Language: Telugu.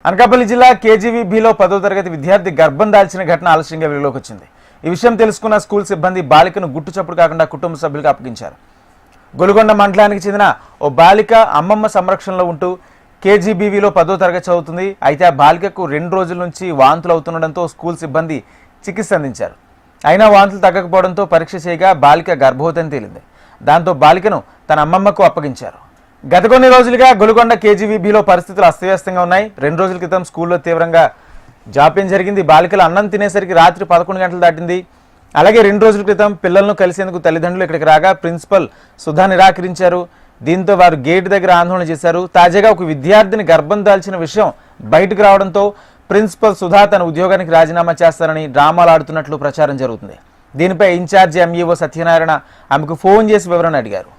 అనకాపల్లి జిల్లా కేజీవీబీలో 10వ తరగతి విద్యార్థి గర్భం దాల్చిన ఘటన ఆలస్యంగా వెలుగులోకి వచ్చింది. ఈ విషయం తెలుసుకున్న స్కూల్ సిబ్బంది బాలికను గుట్టుచప్పుడు కాకుండా కుటుంబ సభ్యులకు అప్పగించారు. గొలుగొండ మండలానికి చెందిన ఓ బాలిక అమ్మమ్మ సంరక్షణలో ఉంటూ కేజీబీవీలో 10వ తరగతి చదువుతుంది. అయితే ఆ బాలికకు 2 రోజుల నుంచి వాంతులు అవుతుండడంతో స్కూల్ సిబ్బంది చికిత్స అందించారు. అయినా వాంతులు తగ్గకపోవడంతో పరీక్ష చేయగా బాలిక గర్భవతి అని తేలింది. దాంతో బాలికను తన అమ్మమ్మకు అప్పగించారు. గత కొన్ని రోజులుగా గొలుగొండ కేజీవీబీలో పరిస్థితులు అస్తవ్యస్తంగా ఉన్నాయి. 2 రోజుల క్రితం స్కూల్లో తీవ్రంగా జాప్యం జరిగింది. బాలికలు అన్నం తినేసరికి రాత్రి 11 గంటలు దాటింది. అలాగే 2 రోజుల క్రితం పిల్లలను కలిసేందుకు తల్లిదండ్రులు ఇక్కడికి రాగా ప్రిన్సిపల్ సుధా నిరాకరించారు. దీంతో వారు గేటు దగ్గర ఆందోళన చేశారు. తాజాగా ఒక విద్యార్థిని గర్భం దాల్చిన విషయం బయటకు రావడంతో ప్రిన్సిపల్ సుధా తన ఉద్యోగానికి రాజీనామా చేస్తారని డ్రామాలు ఆడుతున్నట్లు ప్రచారం జరుగుతుంది. దీనిపై ఇన్ఛార్జి ఎంఈఓ సత్యనారాయణ ఆమెకు ఫోన్ చేసి వివరణ అడిగారు.